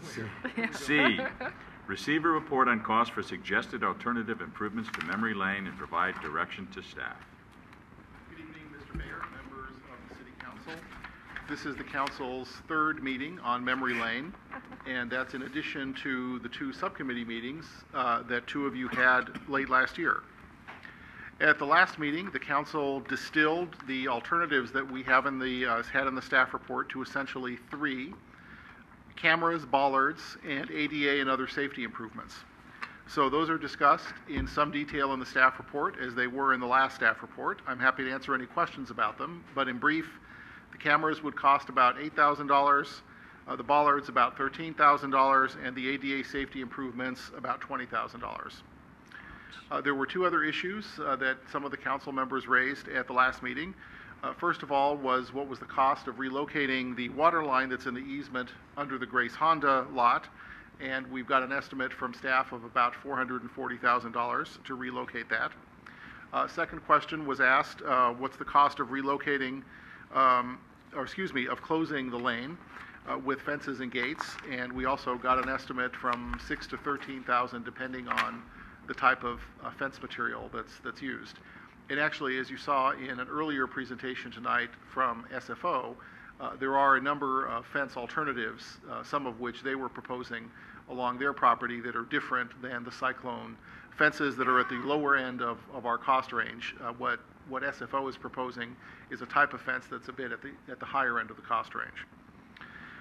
C, receive a report on costs for suggested alternative improvements to Memory Lane and provide direction to staff. Good evening, Mr. Mayor, members of the City Council. This is the Council's third meeting on Memory Lane, and that's in addition to the two subcommittee meetings that two of you had late last year. At the last meeting, the Council distilled the alternatives that we have in the had in the staff report to essentially three: cameras, bollards, and ADA and other safety improvements. So those are discussed in some detail in the staff report, as they were in the last staff report. I'm happy to answer any questions about them, but in brief, the cameras would cost about $8,000, the bollards about $13,000, and the ADA safety improvements about $20,000. There were two other issues that some of the council members raised at the last meeting. First of all was what was the cost of relocating the water line that's in the easement under the Grace Honda lot, and we've got an estimate from staff of about $440,000 to relocate that. Second question was asked, what's the cost of relocating, of closing the lane with fences and gates, and we also got an estimate from $6,000 to $13,000 depending on the type of fence material that's used. And actually, as you saw in an earlier presentation tonight from SFO, there are a number of fence alternatives, some of which they were proposing along their property that are different than the cyclone fences that are at the lower end of our cost range. What SFO is proposing is a type of fence that's a bit at the higher end of the cost range.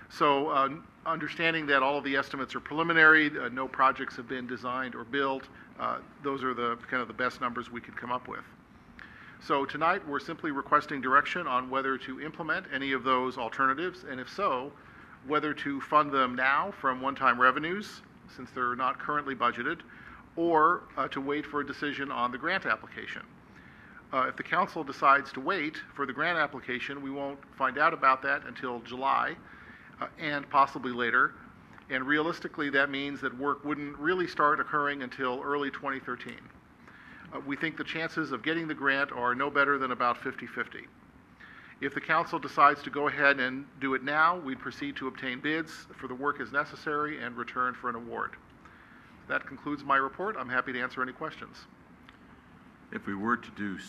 So understanding that all of the estimates are preliminary, no projects have been designed or built, those are the kind of the best numbers we could come up with. So tonight we're simply requesting direction on whether to implement any of those alternatives, and if so, whether to fund them now from one-time revenues, since they're not currently budgeted, or to wait for a decision on the grant application. If the council decides to wait for the grant application, we won't find out about that until July and possibly later. And realistically, that means that work wouldn't really start occurring until early 2013. We think the chances of getting the grant are no better than about 50-50. If the council decides to go ahead and do it now, we'd proceed to obtain bids for the work as necessary and return for an award. That concludes my report. I'm happy to answer any questions. If we were to do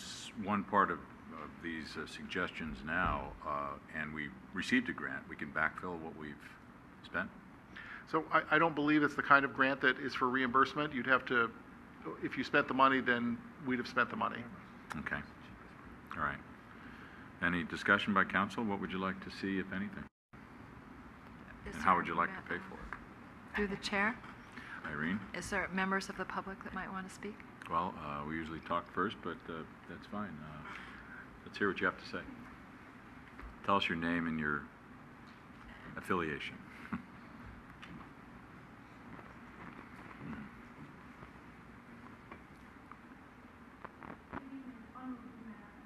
one part of these suggestions now and we received a grant, we can backfill what we've spent? So I don't believe it's the kind of grant that is for reimbursement. You'd have to, if you spent the money, then we'd have spent the money. Okay. All right. Any discussion by council? What would you like to see, if anything? And how would you like to pay for it? Through the chair? Irene? Is there members of the public that might want to speak? Well, we usually talk first, but that's fine. Let's hear what you have to say. Tell us your name and your affiliation.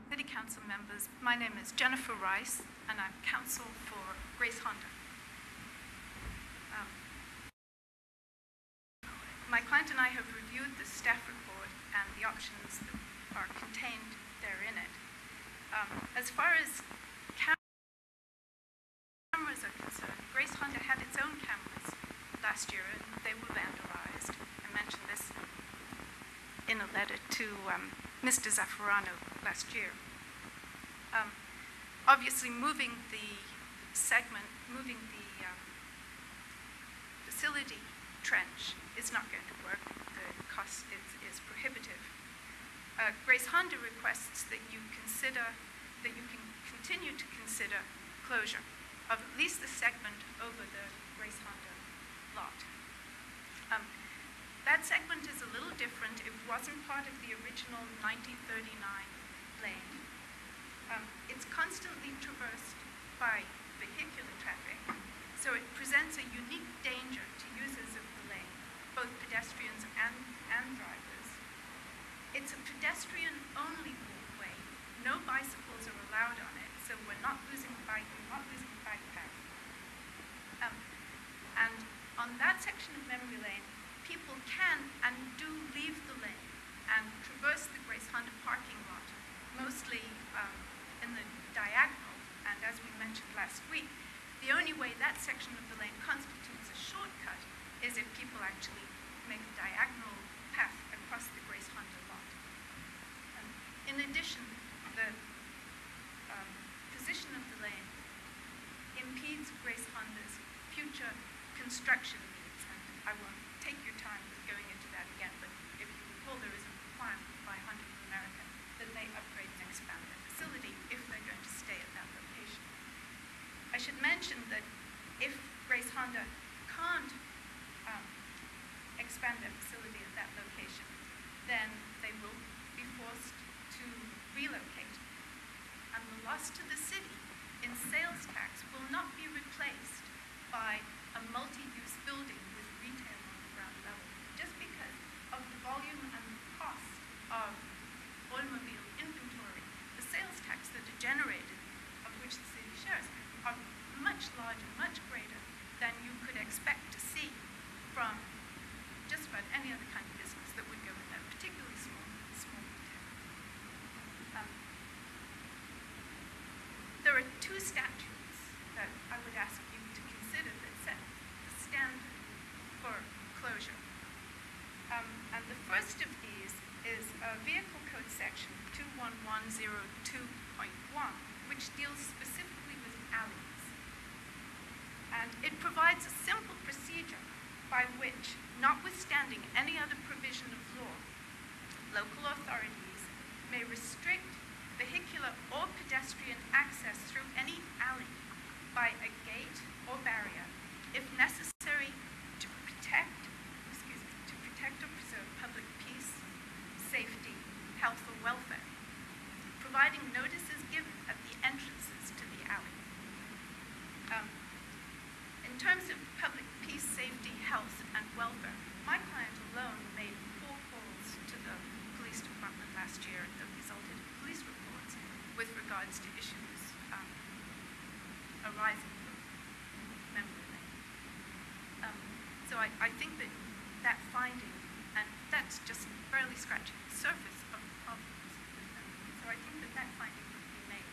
City Council members, my name is Jennifer Rice, and I'm counsel for Grace Honda. My client and I have reviewed the staff report and the options that are contained therein. As far as cameras are concerned, Grace Honda had its own cameras last year, and they were vandalized. I mentioned this in a letter to Mr. Zaffarano last year. Obviously, moving the facility trench is not going to work. The cost is prohibitive. Grace Honda requests that you can continue to consider closure of at least the segment over the Grace Honda lot. That segment is a little different. It wasn't part of the original 1939 lane. It's constantly traversed by vehicular traffic, so it presents a unique danger to users of the lane, both pedestrians and drivers. It's a pedestrian-only walkway. No bicycles are allowed on it, so we're not losing the bike path. And on that section of Memory Lane, people can and do leave the lane and traverse the Grace Honda parking lot, mostly in the diagonal. And as we mentioned last week, The only way that section of the lane constitutes a shortcut is if people actually make a diagonal path across the Grace Honda lot. In addition, the position of the lane impedes Grace Honda's future construction needs, and I won't take your time with going into that again, but if you recall, there is a requirement by Honda of America that they upgrade and expand their facility if they're going to stay at that location. I should mention that if Grace Honda can't expand their facility at that location, then they will be forced to relocate. And the loss to the city in sales tax will not be replaced by a multi-use building with retail on the ground level, just because of the volume and the cost of automobile inventory. The sales tax that are generated, of which the city shares, are much larger, much greater than you could expect to see from just about any other kind of business that would go in there, particularly small retail. There are two statutes that I would ask you to consider that set the standard for closure. And the first of these is Vehicle Code Section 21102.1, which deals specifically with alleys. And it provides a simple procedure by which, notwithstanding any other provision of law, local authorities may restrict vehicular or pedestrian access through any alley by a gate or barrier if necessary to protect or preserve public peace, safety, health, or welfare, providing notice is given at the entrances to the alley. In terms of public peace, safety, health, and welfare, my client alone made 4 calls to the police department last year that resulted in police reports with regards to issues arising from memory lane. So I think that finding, and that's just barely scratching the surface of the problems with memory. So I think that finding would be made.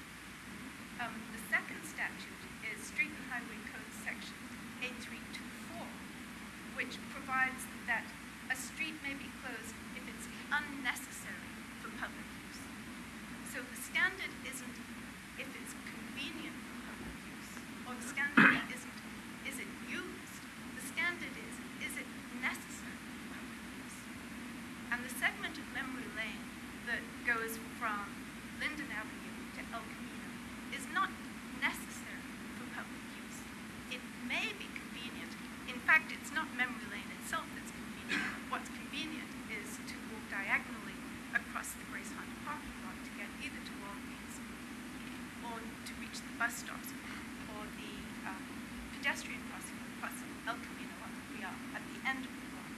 The second statute is Street and Highway Code Section 8324, which provides that a street may be closed if it's unnecessary for public use. So the standard isn't if it's convenient for public use, or the standard isn't is it used. The standard is it necessary for public use. And the segment of Memory Lane that goes from Linden Avenue to El Camino is not necessary for public use. It may be convenient. In fact, it's not Memory Lane itself that's convenient. What's convenient is to walk diagonally across the Grace Honda parking lot to get either to Walgreens or to reach the bus stops or the pedestrian crossing El Camino we are at the end of the block.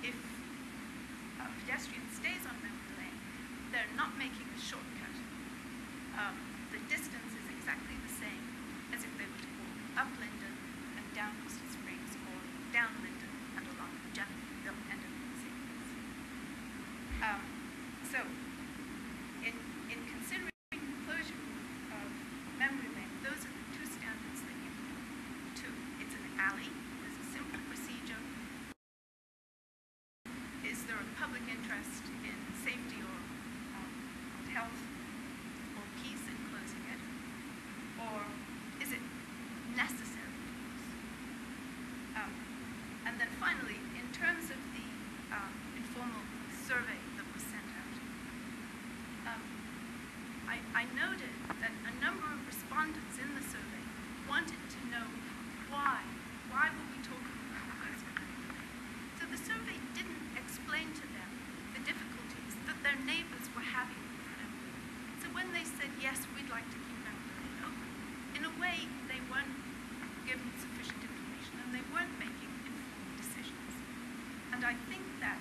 If a pedestrian stays on Memory Lane, they're not making a shortcut. The distance is exactly the same as if they were to walk up Linden and down Crystal Springs, or down Linden and along Jennifer. They'll end up in the same place. So, in considering the closure of Memory Lane, those are the two standards that you need to. It's an alley. There's a simple procedure. Is there a public interest in safety or health or peace in closing it? Or is it necessary to use? And then finally, in terms of the informal survey that was sent out, I noted that a number of respondents in the survey wanted to know why were we talking about closing Memory Lane? So the survey didn't explain to them the difficulties that their neighbors were having with Memory Lane. So when they said, yes, we'd like to keep Memory Lane open, in a way, they weren't given sufficient information and they weren't making informed decisions. And I think that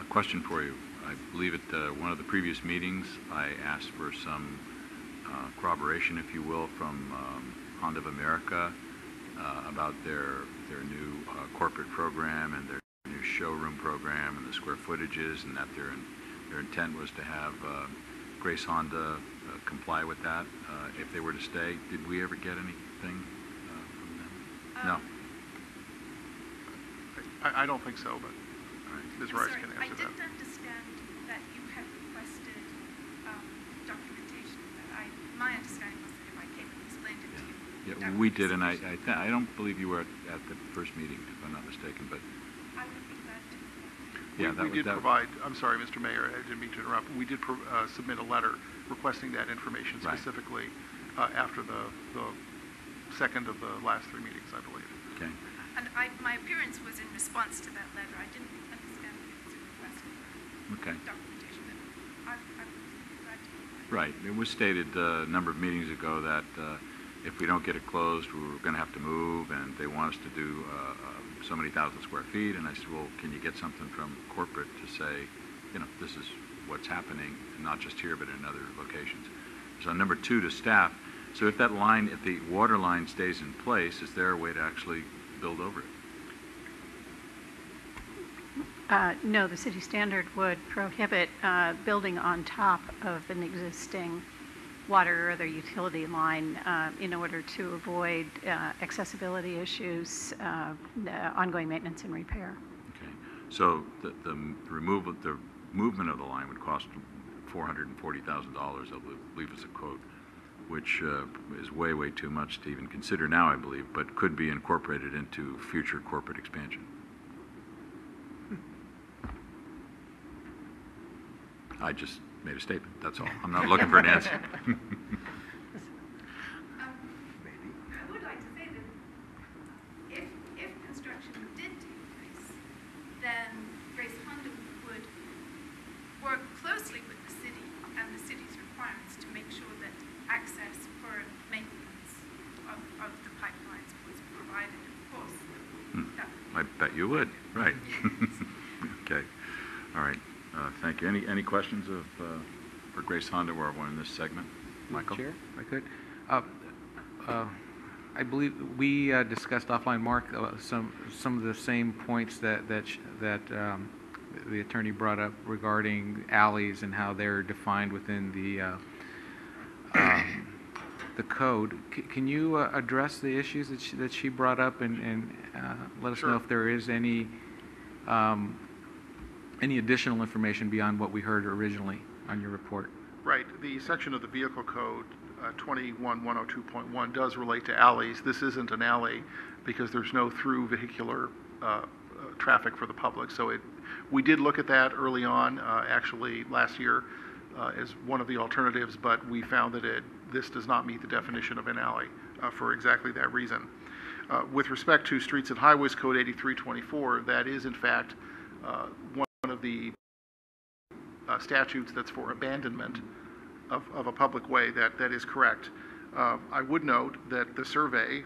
Question for you. I believe at one of the previous meetings, I asked for some corroboration, if you will, from Honda of America about their new corporate program and their new showroom program and the square footages, and that their intent was to have Grace Honda comply with that if they were to stay. Did we ever get anything from them? No. I don't think so, but Ms. Rice can I answer that. didn't understand that you had requested documentation. My understanding was that if I came and explained it to you. Yeah, we did, and I don't believe you were at the first meeting, if I'm not mistaken, but I would be glad to. yeah, we did provide, I'm sorry, Mr. Mayor, I didn't mean to interrupt. We did submit a letter requesting that information Right. specifically after the second of the last 3 meetings, I believe. okay. And my appearance was in response to that letter. I didn't understand that it was a request for Okay. documentation, but I would be glad to. Right. It was stated a number of meetings ago that if we don't get it closed, we're going to have to move, and they want us to do so many thousand square feet. And I said, well, can you get something from corporate to say, this is what's happening, and not just here, but in other locations. So number 2, to staff. So if that line, if the water line stays in place, is there a way to actually build over it? No, the city standard would prohibit building on top of an existing water or other utility line in order to avoid accessibility issues, ongoing maintenance and repair. Okay. So the movement of the line would cost $440,000, I believe is a quote, which is way, way too much to even consider now, I believe, but could be incorporated into future corporate expansion. I just made a statement, that's all. I'm not looking for an answer. I would like to say that if construction did take place, then Grace Honda would work closely with the city and the city's requirements to make sure that access for maintenance of the pipelines was provided. Of course, that would I bet you would, right. Okay, all right, thank you. Any questions for Grace Honda or everyone in this segment? Michael? Chair, if I could. I believe we discussed offline, Mark, some of the same points that the attorney brought up regarding alleys and how they're defined within the code. Can you address the issues that she brought up and let us Sure. know if there is any additional information beyond what we heard originally on your report? Right. The section of the vehicle code, 21102.1, does relate to alleys. This isn't an alley because there's no through vehicular traffic for the public. So we did look at that early on, actually last year, as one of the alternatives, but we found that this does not meet the definition of an alley for exactly that reason. With respect to Streets and Highways Code 8324, that is in fact one of the statutes that's for abandonment of a public way. That is correct. I would note that the survey,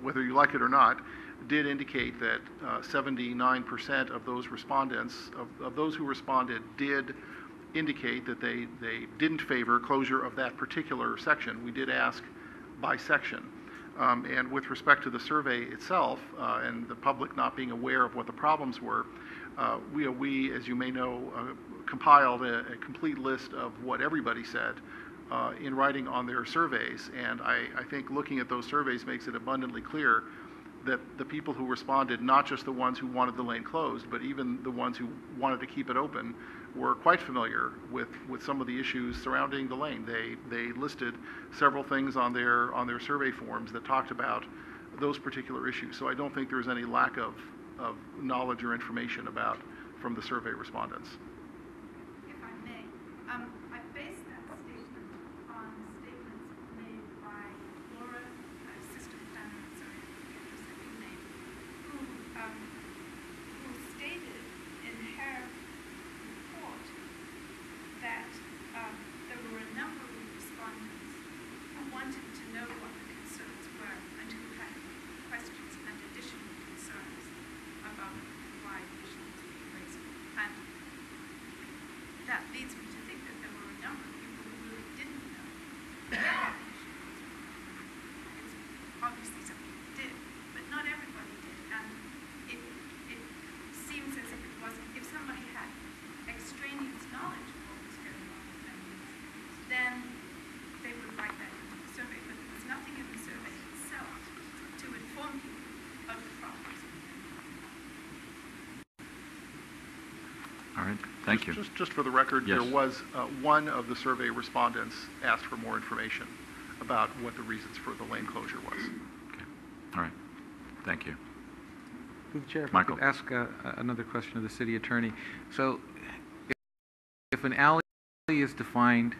whether you like it or not, did indicate that 79% of those respondents, of those who responded, did indicate that they didn't favor closure of that particular section. We did ask by section. And with respect to the survey itself and the public not being aware of what the problems were, we, as you may know, compiled a complete list of what everybody said in writing on their surveys. And I think looking at those surveys makes it abundantly clear that the people who responded, not just the ones who wanted the lane closed, but even the ones who wanted to keep it open, were quite familiar with some of the issues surrounding the lane. They listed several things on their survey forms that talked about those particular issues. So I don't think there's any lack of knowledge or information from the survey respondents. If I may, I based that statement on statements made by Laura, Assistant Planner, sorry, I forget her second name, who stated in her report that there were a number of respondents who wanted to know what the concerns were and who had questions and additional concerns about why issues being raised with And that leads me to think that there were a number of people who really didn't know. It's obviously some people did, but not everybody did. And it seems as if it wasn't, if somebody had extraneous knowledge of what was going on with venues, then they would write that into the survey. But there was nothing in the survey itself to inform people of the problems. All right, thank you. Just for the record, Yes. there was one of the survey respondents asked for more information about what the reasons for the lane closure was. Okay. All right, thank you. Through the chair, if Michael. I could ask another question of the city attorney. So if an alley is defined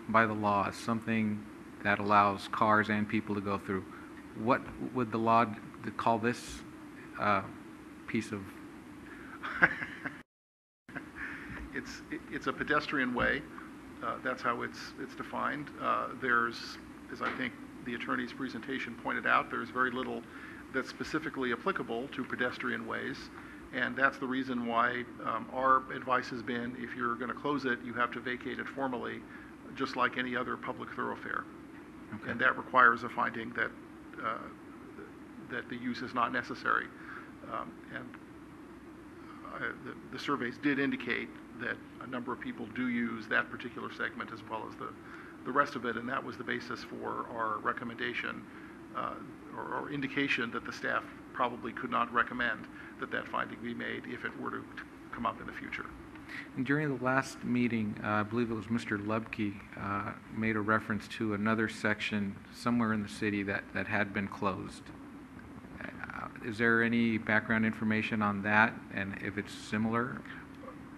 by the law as something that allows cars and people to go through, what would the law call this piece of? It's a pedestrian way. That's how it's defined. There's, as I think the attorney's presentation pointed out, there's very little that's specifically applicable to pedestrian ways, and that's the reason why our advice has been, if you're going to close it, you have to vacate it formally, just like any other public thoroughfare. Okay. And that requires a finding that that the use is not necessary. The surveys did indicate that a number of people do use that particular segment as well as the rest of it, and that was the basis for our recommendation or indication that the staff probably could not recommend that finding be made if it were to come up in the future. And during the last meeting, I believe it was Mr. Lubke made a reference to another section somewhere in the city that had been closed. Is there any background information on that, and if it's similar?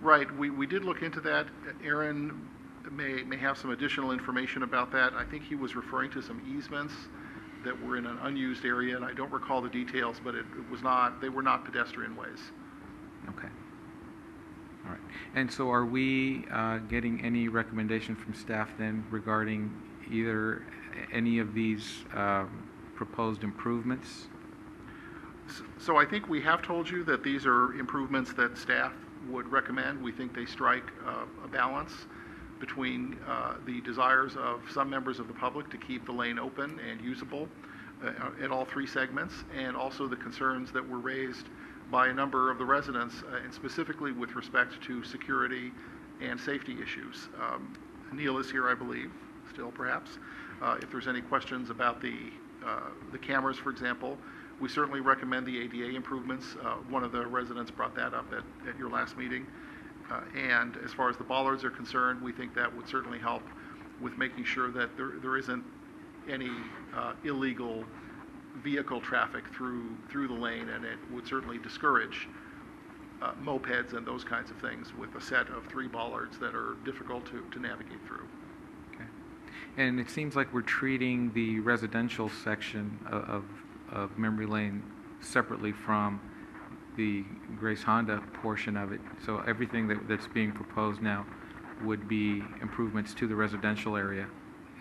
Right, we did look into that. Aaron may have some additional information about that. I think he was referring to some easements that were in an unused area, and I don't recall the details, but they were not pedestrian ways. Okay. All right. And so are we getting any recommendation from staff then regarding either any of these proposed improvements? So I think we have told you that these are improvements that staff would recommend. We think they strike a balance between the desires of some members of the public to keep the lane open and usable at all three segments, and also the concerns that were raised by a number of the residents, and specifically with respect to security and safety issues. Neil is here, I believe, still perhaps. If there's any questions about the cameras, for example, we certainly recommend the ADA improvements. One of the residents brought that up at your last meeting. And as far as the bollards are concerned, we think that would certainly help with making sure that there isn't any illegal vehicle traffic through the lane, and it would certainly discourage mopeds and those kinds of things with a set of 3 bollards that are difficult to navigate through. Okay. And it seems like we're treating the residential section of Memory Lane separately from the Grace Honda portion of it. So everything that's being proposed now would be improvements to the residential area.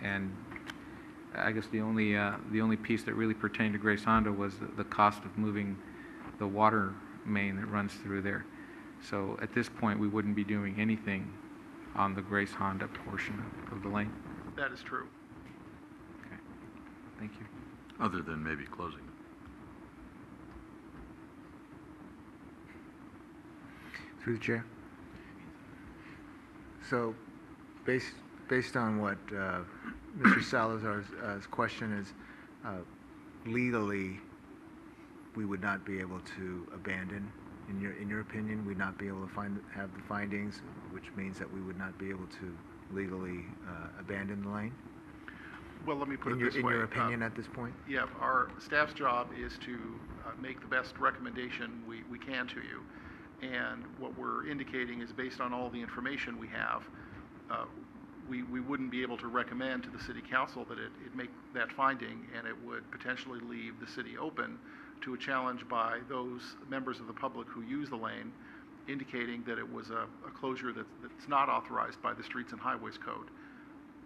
And I guess the only piece that really pertained to Grace Honda was the cost of moving the water main that runs through there. So at this point, we wouldn't be doing anything on the Grace Honda portion of the lane. That is true. Okay. Thank you. Other than maybe closing them. Through the chair. So, based on what Mr. Salazar's question is, legally, we would not be able to abandon. In your opinion, we'd not be able to have the findings, which means that we would not be able to legally abandon the lane. Well, let me put it this way. In your opinion, at this point? Yeah, our staff's job is to make the best recommendation we can to you. And what we're indicating is, based on all the information we have, we wouldn't be able to recommend to the city council that it make that finding, and it would potentially leave the city open to a challenge by those members of the public who use the lane, indicating that it was a closure that's not authorized by the Streets and Highways Code.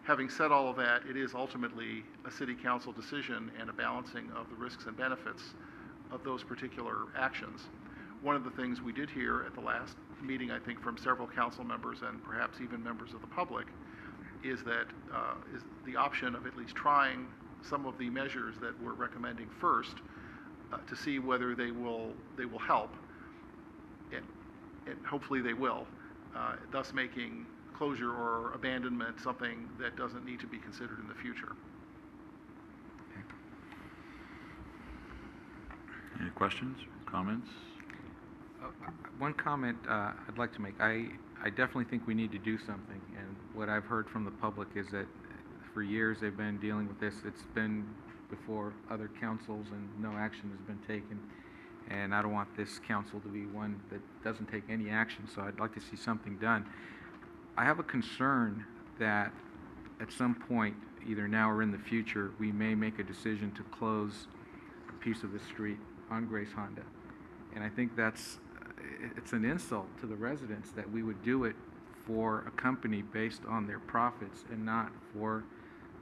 Having said all of that, it is ultimately a city council decision and a balancing of the risks and benefits of those particular actions. One of the things we did hear at the last meeting, I think, from several council members and perhaps even members of the public, is that is the option of at least trying some of the measures that we're recommending first to see whether they will help, and hopefully they will, thus making closure or abandonment something that doesn't need to be considered in the future. Any questions, comments? One comment I'd like to make. I definitely think we need to do something, and what I've heard from the public is that for years they've been dealing with this. It's been before other councils and no action has been taken, and I don't want this council to be one that doesn't take any action, so I'd like to see something done. I have a concern that at some point, either now or in the future, we may make a decision to close a piece of the street on Grace Honda. And I think it's an insult to the residents that we would do it for a company based on their profits and not for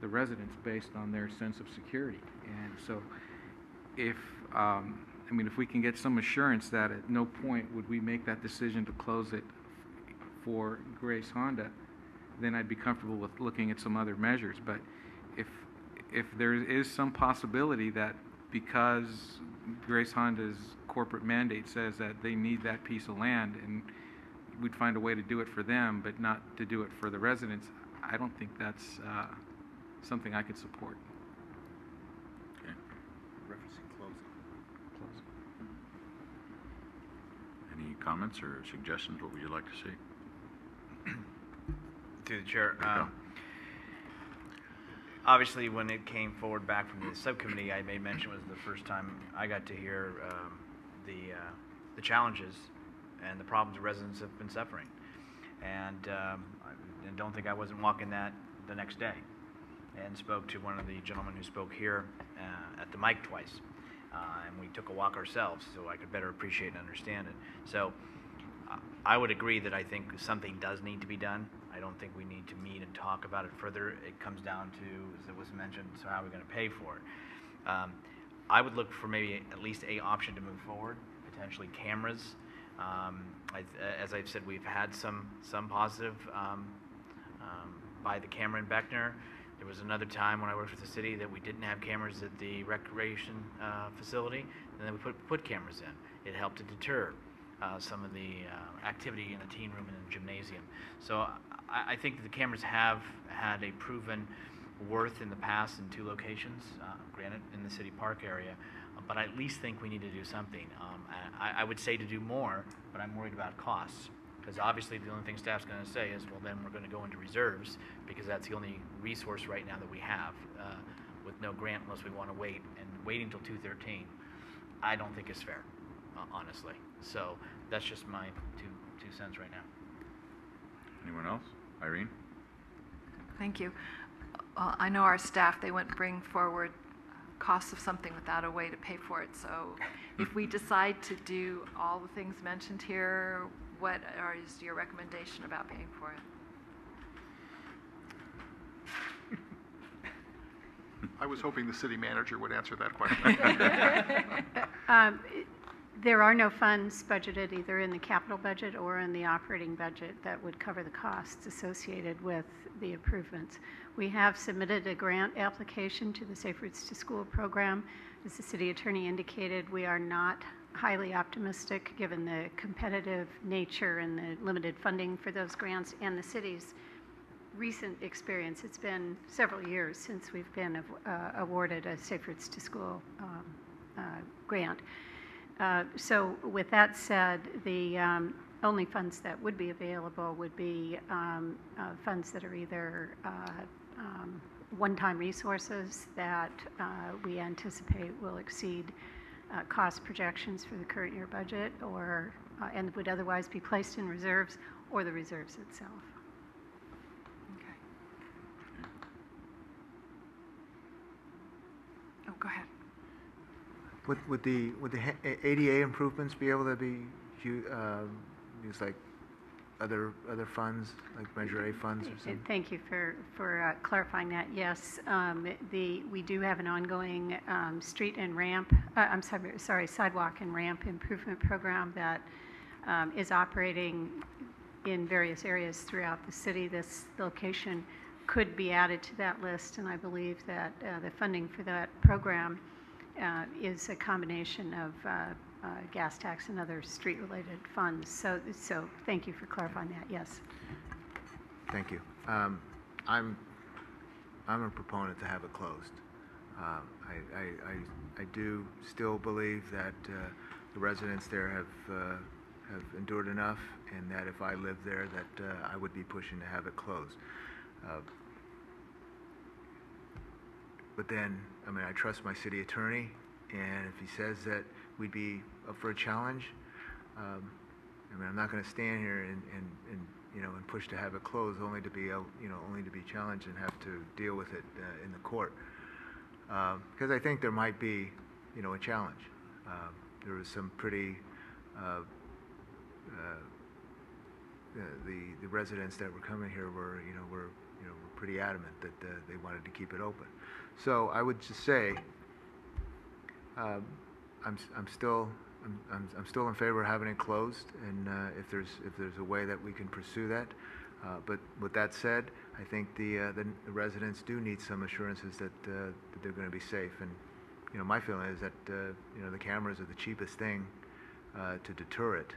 the residents based on their sense of security. And so if we can get some assurance that at no point would we make that decision to close it for Grace Honda, then I'd be comfortable with looking at some other measures. But if there is some possibility that because Grace Honda's corporate mandate says that they need that piece of land and we'd find a way to do it for them but not to do it for the residents, I don't think that's something I could support. Okay. Referencing closing. Any comments or suggestions? What would you like to see? Through the chair. Okay. Obviously, when it came forward back from the subcommittee, I made mention it was the first time I got to hear the challenges and the problems the residents have been suffering. And I don't think I wasn't walking that the next day, and spoke to one of the gentlemen who spoke here at the mic twice. And we took a walk ourselves so I could better appreciate and understand it. So I would agree that I think something does need to be done. I don't think we need to meet and talk about it further. It comes down to, as it was mentioned, so how are we going to pay for it? I would look for maybe at least a option to move forward, potentially cameras. As I've said, we've had some positive by the camera in Beckner. There was another time when I worked with the city that we didn't have cameras at the recreation facility, and then we put cameras in. It helped to deter some of the activity in the teen room and in the gymnasium. So I think that the cameras have had a proven worth in the past in 2 locations, granted in the city park area, but I at least think we need to do something. I would say to do more, but I'm worried about costs. Because obviously the only thing staff's going to say is, well, then we're going to go into reserves because that's the only resource right now that we have with no grant unless we want to wait. And waiting until 2/13, I don't think is fair, honestly. So that's just my two cents right now. Anyone else? Irene? Thank you. I know our staff, they wouldn't bring forward costs of something without a way to pay for it. So if we decide to do all the things mentioned here, what is your recommendation about paying for it? I was hoping the city manager would answer that question. There are no funds budgeted either in the capital budget or in the operating budget that would cover the costs associated with the improvements. We have submitted a grant application to the Safe Routes to School program. As the city attorney indicated, we are not highly optimistic given the competitive nature and the limited funding for those grants and the city's recent experience. It's been several years since we've been awarded a Safe Routes to School grant. So with that said, the only funds that would be available would be funds that are either one-time resources that we anticipate will exceed cost projections for the current year budget, or and would otherwise be placed in reserves, or the reserves itself. Okay. Oh, go ahead. Would the ADA improvements be able to be used like other funds, like Measure A funds or something? Thank you for clarifying that. Yes, we do have an ongoing street and ramp, sidewalk and ramp improvement program that is operating in various areas throughout the city. This location could be added to that list, and I believe that the funding for that program is a combination of gas tax and other street-related funds. So thank you for clarifying that. Yes. Thank you. I'm a proponent to have it closed. I do still believe that the residents there have endured enough, and that if I lived there, that I would be pushing to have it closed. But then, I mean, I trust my city attorney, and if he says that we'd be up for a challenge, I mean, I'm not going to stand here and push to have it closed only to be only to be challenged and have to deal with it in the court. Because I think there might be, a challenge. There was some pretty the residents that were coming here were pretty adamant that they wanted to keep it open. So I would just say I'm still in favor of having it closed, and if there's a way that we can pursue that. But with that said, I think the residents do need some assurances that they're going to be safe. And my feeling is that the cameras are the cheapest thing to deter it.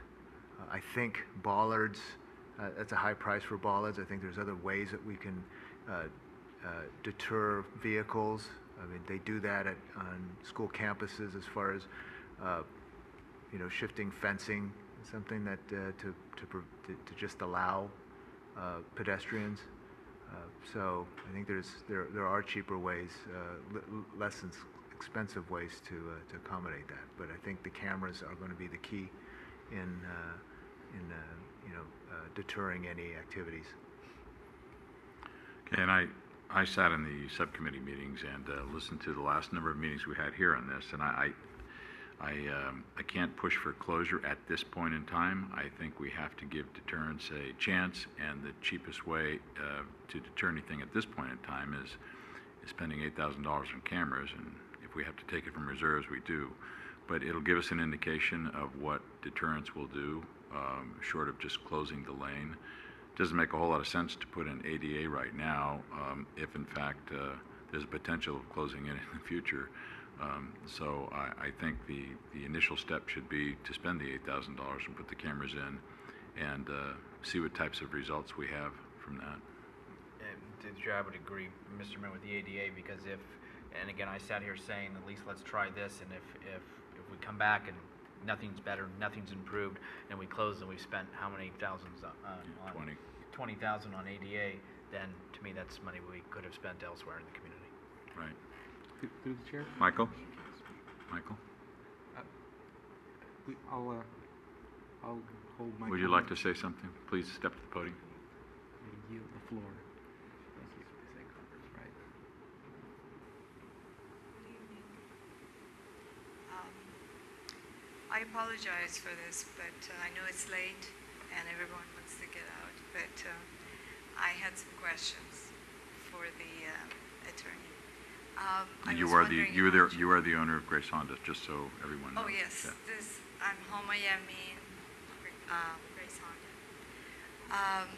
I think bollards. That's a high price for bollards. I think there's other ways that we can deter vehicles. I mean, they do that on school campuses as far as shifting fencing, something that to just allow pedestrians. So I think there are cheaper ways, less expensive ways to accommodate that. But I think the cameras are going to be the key in deterring any activities. Okay, and I sat in the subcommittee meetings and listened to the last number of meetings we had here on this, and I can't push for closure at this point in time. I think we have to give deterrence a chance, and the cheapest way to deter anything at this point in time is spending $8,000 on cameras, and if we have to take it from reserves, we do. But it'll give us an indication of what deterrence will do, short of just closing the lane. It doesn't make a whole lot of sense to put in ADA right now if, in fact, there's a potential of closing it in the future. So I think the initial step should be to spend the $8,000 and put the cameras in and see what types of results we have from that. I would agree, Mr. Mayor, with the ADA, because and again, I sat here saying, at least let's try this, and if we come back and nothing's better, nothing's improved, and we close and we've spent how many thousands on 20,000 on ADA, then to me that's money we could have spent elsewhere in the community. Right. Through the chair? Michael? I'll hold my Would you like to say something? Please step to the podium. Yield the floor. I apologize for this, but I know it's late and everyone wants to get out, but I had some questions for the attorney. You are the owner of Grace Honda, just so everyone knows. Oh yes, Yeah. I'm home Miami, Grace Honda.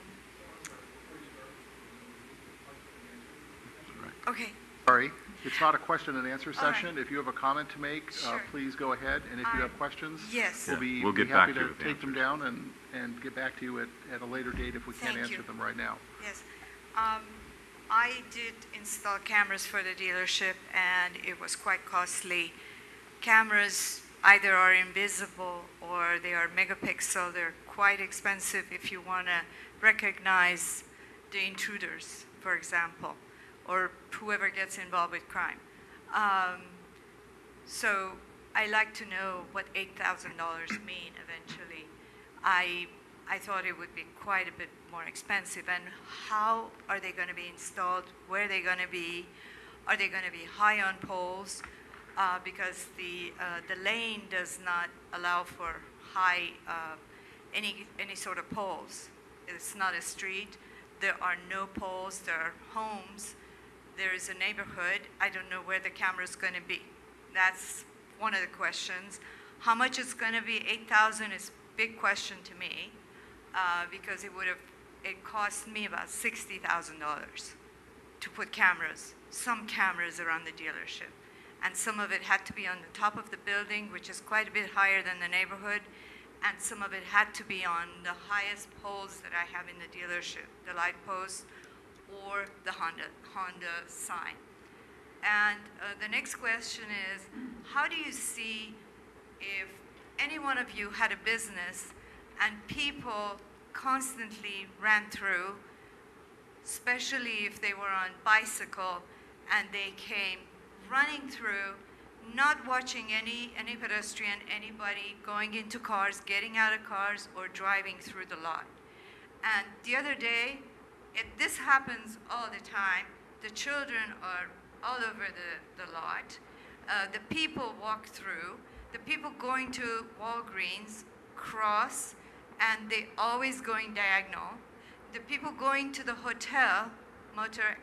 Right. Okay. Sorry, it's not a question and answer All right. session. If you have a comment to make, Sure. please go ahead. And if you have questions, Yes. we'll be We'll get happy back to you to with take them answers. down and get back to you at a later date if we can't Thank answer you. them right now. Yes. I did install cameras for the dealership, and it was quite costly. Cameras either are invisible or they are megapixel. They're quite expensive if you want to recognize the intruders, for example, or whoever gets involved with crime. So I like to know what $8,000 mean eventually. I thought it would be quite a bit more expensive. And how are they going to be installed? Where are they going to be? Are they going to be high on poles? Because the lane does not allow for high any sort of poles. It's not a street. There are no poles. There are homes. There is a neighborhood. I don't know where the camera is going to be. That's one of the questions. How much it's going to be? 8,000 is a big question to me because it cost me about $60,000 to put cameras, some cameras around the dealership. And some of it had to be on the top of the building, which is quite a bit higher than the neighborhood. And some of it had to be on the highest poles that I have in the dealership, the light posts or the Honda sign. And the next question is, how do you see if any one of you had a business and people constantly ran through, especially if they were on bicycle and they came running through, not watching any pedestrian, anybody going into cars, getting out of cars, or driving through the lot. And the other day, this happens all the time. The children are all over the lot. The people walk through. The people going to Walgreens cross, and they always going diagonal. The people going to the hotel, Motel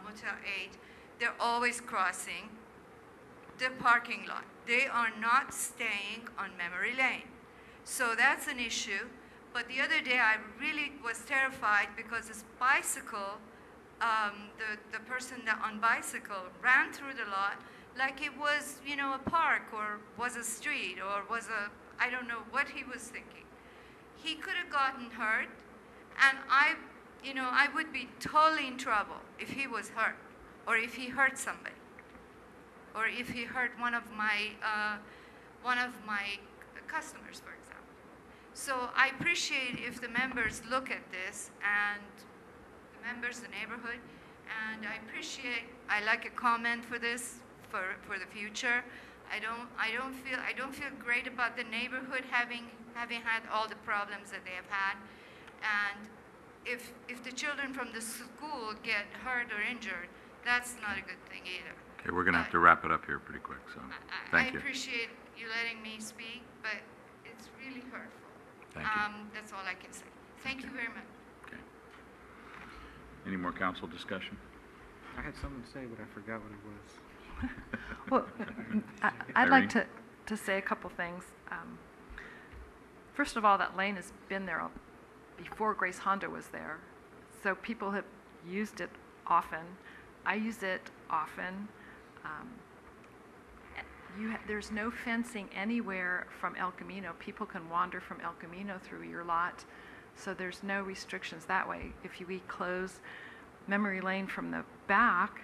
8, they're always crossing the parking lot. They are not staying on memory lane. So that's an issue. But the other day I really was terrified because this bicycle, the person that on bicycle ran through the lot like it was, a park or was a street or was I don't know what he was thinking. He could have gotten hurt, and I would be totally in trouble if he was hurt, or if he hurt somebody, or if he hurt one of my customers, for example. So I appreciate if the members look at this, and the members, the neighborhood, and I like a comment for this for the future. I don't feel great about the neighborhood having had all the problems that they have had, and if the children from the school get hurt or injured, that's not a good thing either. Okay, we're going to have to wrap it up here pretty quick, so thank you. I appreciate you letting me speak, but it's really hurtful. Thank you. That's all I can say. Thank you very much. Okay. Any more council discussion? I had something to say, but I forgot what it was. Well, I'd like to say a couple things. First of all, that lane has been there before Grace Honda was there, so people have used it often. I use it often. There's no fencing anywhere from El Camino. People can wander from El Camino through your lot, so there's no restrictions that way. If we close Memory Lane from the back,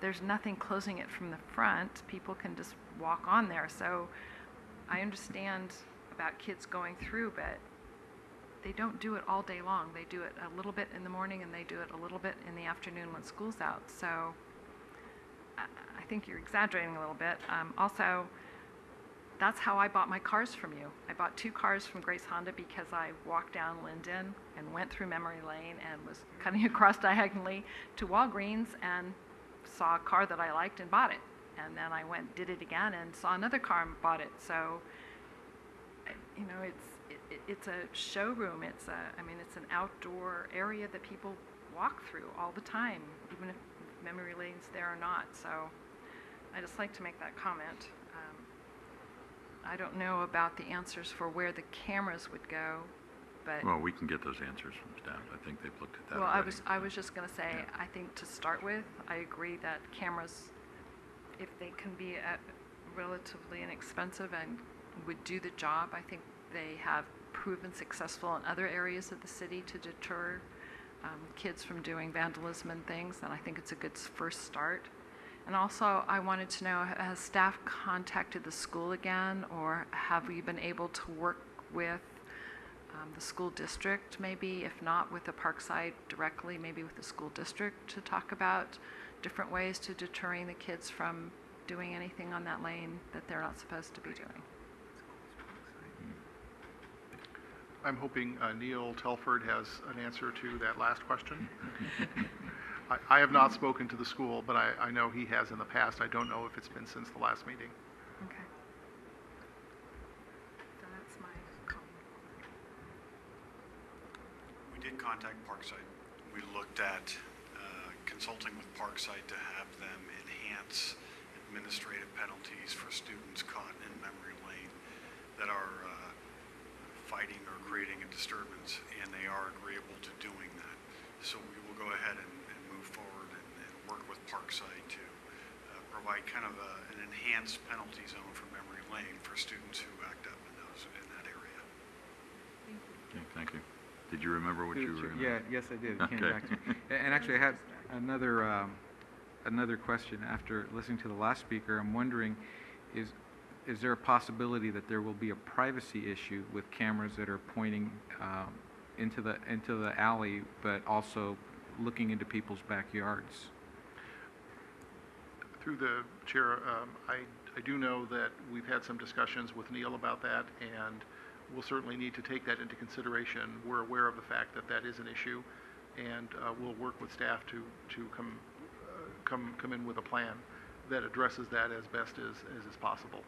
there's nothing closing it from the front. People can just walk on there. So I understand about kids going through, but they don't do it all day long. They do it a little bit in the morning, and they do it a little bit in the afternoon when school's out. So I think you're exaggerating a little bit. Also, that's how I bought my cars from you. I bought 2 cars from Grace Honda because I walked down Linden and went through Memory Lane and was cutting across diagonally to Walgreens and saw a car that I liked and bought it. And then I did it again and saw another car and bought it. So, it's a showroom. It's an outdoor area that people walk through all the time, even if Memory Lane's there or not. So I just like to make that comment. I don't know about the answers for where the cameras would go, but Well, we can get those answers from staff. I think they've looked at that well, already. I was just going to say, Yeah. I think to start with, I agree that cameras, if they can be relatively inexpensive and would do the job, I think they have proven successful in other areas of the city to deter kids from doing vandalism and things, and I think it's a good first start. And also, I wanted to know, has staff contacted the school again, or have we been able to work with the school district, maybe, if not with the Parkside directly, maybe with the school district, to talk about different ways to deterring the kids from doing anything on that lane that they're not supposed to be doing? I'm hoping Neil Telford has an answer to that last question. I have not spoken to the school, but I know he has in the past. I don't know if it's been since the last meeting. Okay. So that's my comment. contact Parkside. We looked at consulting with Parkside to have them enhance administrative penalties for students caught in memory lane that are fighting or creating a disturbance, and they are agreeable to doing that. So we will go ahead and move forward and work with Parkside to provide kind of an enhanced penalty zone for memory lane for students who act up in that area. Okay, thank you. Did you remember what you were? Yeah, yes, I did. It came Okay. back to me. And actually, I had another question after listening to the last speaker. I'm wondering, is there a possibility that there will be a privacy issue with cameras that are pointing into the alley, but also looking into people's backyards? Through the chair, I do know that we've had some discussions with Neil about that, and we'll certainly need to take that into consideration. We're aware of the fact that that is an issue, and we'll work with staff to come in with a plan that addresses that as best as is possible.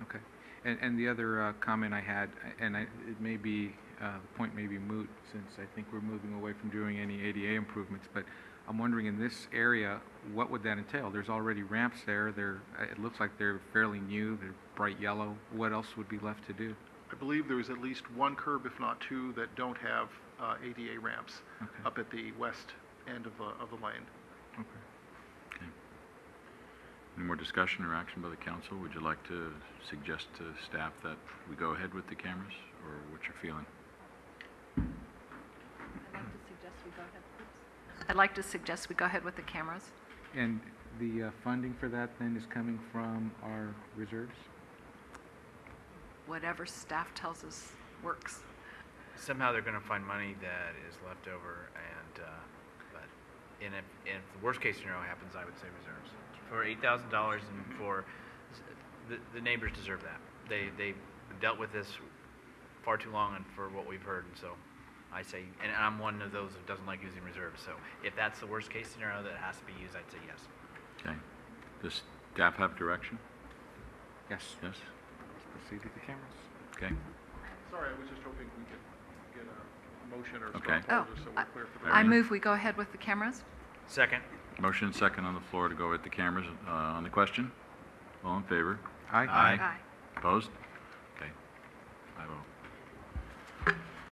Okay. And the other comment I had, and it may be, the point may be moot since I think we're moving away from doing any ADA improvements, but I'm wondering in this area, what would that entail? There's already ramps there. It looks like they're fairly new. They're bright yellow. What else would be left to do? I believe there's at least one curb, if not two, that don't have ADA ramps up at the west end of the lane. Okay. Okay. Any more discussion or action by the council? Would you like to suggest to staff that we go ahead with the cameras, or what's your feeling? I'd like to suggest we go ahead with the cameras. And the funding for that then is coming from our reserves? Whatever staff tells us works. Somehow they're going to find money that is left over, and but if the worst case scenario happens, I would say reserves for $8,000, and for the neighbors deserve that. They dealt with this far too long, and for what we've heard, and so I say, and I'm one of those who doesn't like using reserves. So if that's the worst case scenario that has to be used, I'd say yes. Okay. Does staff have direction? Yes. Yes? Let's proceed with the cameras. Okay. Sorry, I was just hoping we could get a motion or Okay. straw poll just so we're clear for the I move we go ahead with the cameras. Second. Motion second on the floor to go with the cameras on the question. All in favor? Aye. Aye. Opposed? Okay. 5-0.